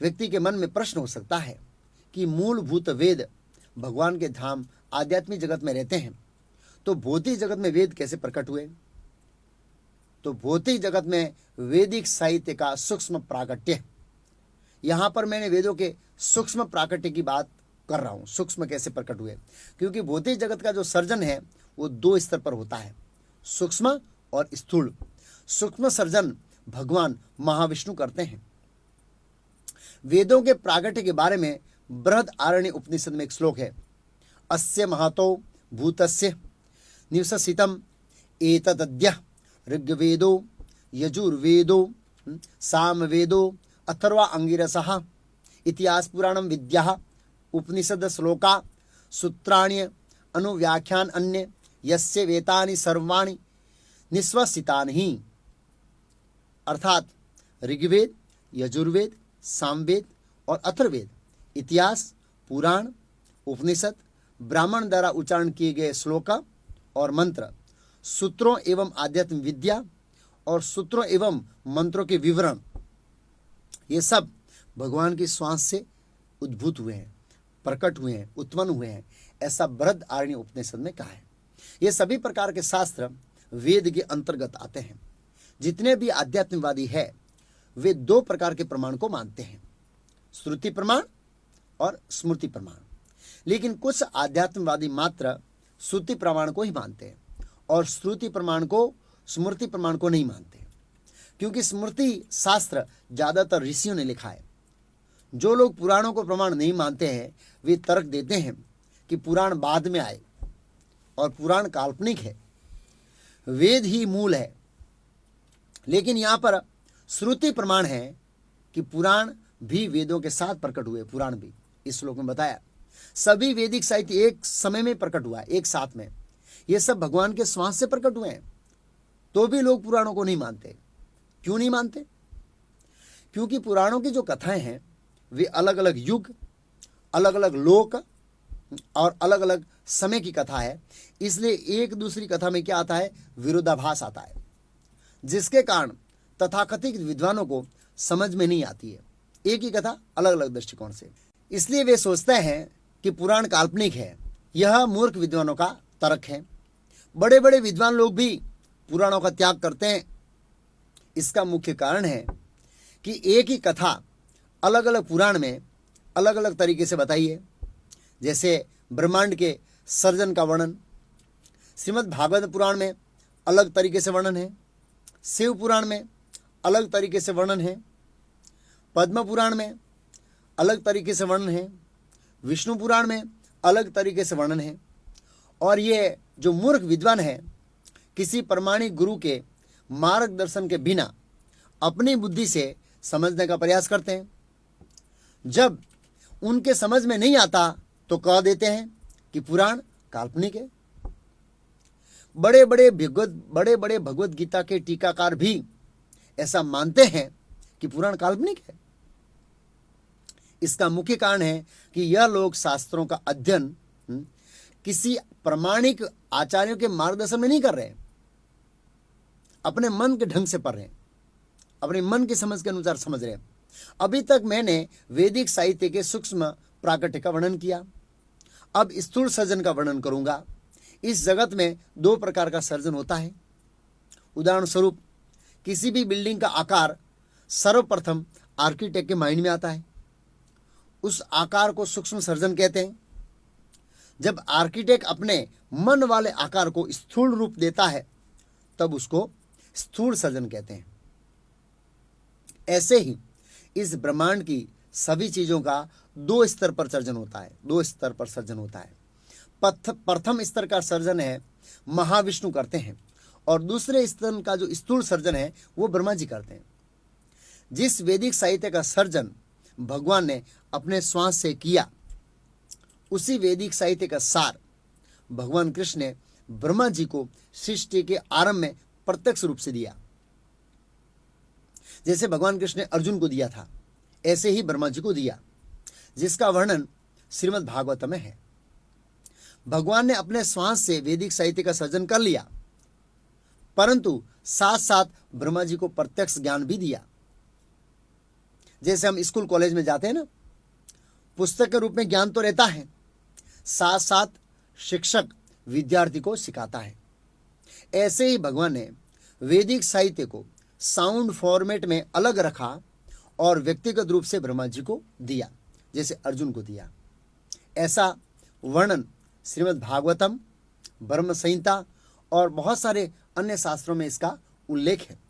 व्यक्ति के मन में प्रश्न हो सकता है कि मूलभूत वेद भगवान के धाम आध्यात्मिक जगत में रहते हैं, तो भौतिक जगत में वेद कैसे प्रकट हुए? तो भौतिक जगत में वैदिक साहित्य का सूक्ष्म प्राकट्य, यहां पर मैंने वेदों के सूक्ष्म प्राकट्य की बात कर रहा हूं। सूक्ष्म कैसे प्रकट हुए? क्योंकि भौतिक जगत का जो सर्जन है वो दो स्तर पर होता है, सूक्ष्म और स्थूल। सूक्ष्म सर्जन भगवान महाविष्णु करते हैं। वेदों के प्राकट्य के बारे में बृहदारण्यक उपनिषद में एक श्लोक है, अस्य महतो भूतस्य निवससितम एतदद्य ऋग्वेदो यजुर्वेदो सामवेदो अथर्वा अंगिरसः इतिहास पुराणम विद्या उपनिषद श्लोका सूत्राण्य अनुव्याख्यान अन्य यस्य वेतानि सर्वाणि निश्वसितानि। अर्थात ऋग्वेद, यजुर्वेद, सामवेद और अथर्ववेद, इतिहास, पुराण, उपनिषद, ब्राह्मण द्वारा उच्चारण किए गए श्लोक और मंत्र, सूत्रों एवं आध्यात्म विद्या और सूत्रों एवं मंत्रों के विवरण, ये सब भगवान की श्वास से उद्भूत हुए हैं, प्रकट हुए हैं, उत्पन्न हुए हैं, ऐसा बृहदारण्यक उपनिषद में कहा है। ये सभी प्रकार के शास्त्र वेद के अंतर्गत आते हैं। जितने भी आध्यात्मवादी है वे दो प्रकार के प्रमाण को मानते हैं, श्रुति प्रमाण और स्मृति प्रमाण। लेकिन कुछ आध्यात्मवादी मात्र श्रुति प्रमाण को ही मानते हैं और श्रुति प्रमाण को, स्मृति प्रमाण को नहीं मानते, क्योंकि स्मृति शास्त्र ज्यादातर ऋषियों ने लिखा है। जो लोग पुराणों को प्रमाण नहीं मानते हैं वे तर्क देते हैं कि पुराण बाद में आए और पुराण काल्पनिक है, वेद ही मूल है। लेकिन यहाँ पर श्रुति प्रमाण है कि पुराण भी वेदों के साथ प्रकट हुए। पुराण भी, इस श्लोक में बताया, सभी वैदिक साहित्य एक समय में प्रकट हुआ, एक साथ में। ये सब भगवान के श्वास से प्रकट हुए हैं, तो भी लोग पुराणों को नहीं मानते। क्यों नहीं मानते? क्योंकि पुराणों की जो कथाएं हैं वे अलग अलग युग, अलग अलग लोक और अलग अलग समय की कथा है। इसलिए एक दूसरी कथा में क्या आता है? विरोधाभास आता है, जिसके कारण तथाकथित विद्वानों को समझ में नहीं आती है एक ही कथा अलग अलग दृष्टिकोण से। इसलिए वे सोचते हैं कि पुराण काल्पनिक है। यह मूर्ख विद्वानों का तर्क है। बड़े बड़े विद्वान लोग भी पुराणों का त्याग करते हैं। इसका मुख्य कारण है कि एक ही कथा अलग अलग पुराण में अलग अलग तरीके से बताई है। जैसे ब्रह्मांड के सर्जन का वर्णन श्रीमद् भागवत पुराण में अलग तरीके से वर्णन है, शिव पुराण में अलग तरीके से वर्णन है, पद्म पुराण में अलग तरीके से वर्णन है, विष्णु पुराण में अलग तरीके से वर्णन है। और ये जो मूर्ख विद्वान है किसी प्रमाणिक गुरु के मार्गदर्शन के बिना अपनी बुद्धि से समझने का प्रयास करते हैं। जब उनके समझ में नहीं आता तो कह देते हैं कि पुराण काल्पनिक है। बड़े बड़े भगवत गीता के टीकाकार भी ऐसा मानते हैं कि पुराण काल्पनिक है। इसका मुख्य कारण है कि यह लोग शास्त्रों का अध्ययन किसी प्रमाणिक आचार्यों के मार्गदर्शन में नहीं कर रहे हैं, अपने मन के ढंग से पढ़ रहे हैं, अपने मन की समझ के अनुसार समझ रहे हैं। अभी तक मैंने वैदिक साहित्य के सूक्ष्म प्राकट्य का वर्णन किया, अब स्थूल सर्जन का वर्णन करूंगा। इस जगत में दो प्रकार का सर्जन होता है। उदाहरण स्वरूप, किसी भी बिल्डिंग का आकार सर्वप्रथम आर्किटेक्ट के माइंड में आता है, उस आकार को सूक्ष्म सर्जन कहते हैं। जब आर्किटेक्ट अपने मन वाले आकार को स्थूल रूप देता है तब उसको स्थूल सर्जन कहते हैं। ऐसे ही इस ब्रह्मांड की सभी चीजों का दो स्तर पर सर्जन होता है, दो स्तर पर सर्जन होता है। प्रथम स्तर का सर्जन है महाविष्णु करते हैं और दूसरे स्तर का जो स्थूल सर्जन है वो ब्रह्मा जी करते हैं। जिस वैदिक साहित्य का सर्जन भगवान ने अपने श्वास से किया, उसी वैदिक साहित्य का सार भगवान कृष्ण ने ब्रह्मा जी को सृष्टि के आरंभ में प्रत्यक्ष रूप से दिया। जैसे भगवान कृष्ण ने अर्जुन को दिया था, ऐसे ही ब्रह्मा जी को दिया, जिसका वर्णन श्रीमद् भागवत में है। भगवान ने अपने श्वास से वैदिक साहित्य का सर्जन कर लिया, परंतु साथ साथ ब्रह्मा जी को प्रत्यक्ष ज्ञान भी दिया। जैसे हम स्कूल कॉलेज में जाते हैं ना, पुस्तक के रूप में ज्ञान तो रहता है, साथ साथ शिक्षक विद्यार्थी को सिखाता है। ऐसे ही भगवान ने वैदिक साहित्य को साउंड फॉर्मेट में अलग रखा और व्यक्तिगत रूप से ब्रह्मा जी को दिया, जैसे अर्जुन को दिया। ऐसा वर्णन श्रीमद् भागवतम, ब्रह्म संहिता और बहुत सारे अन्य शास्त्रों में इसका उल्लेख है।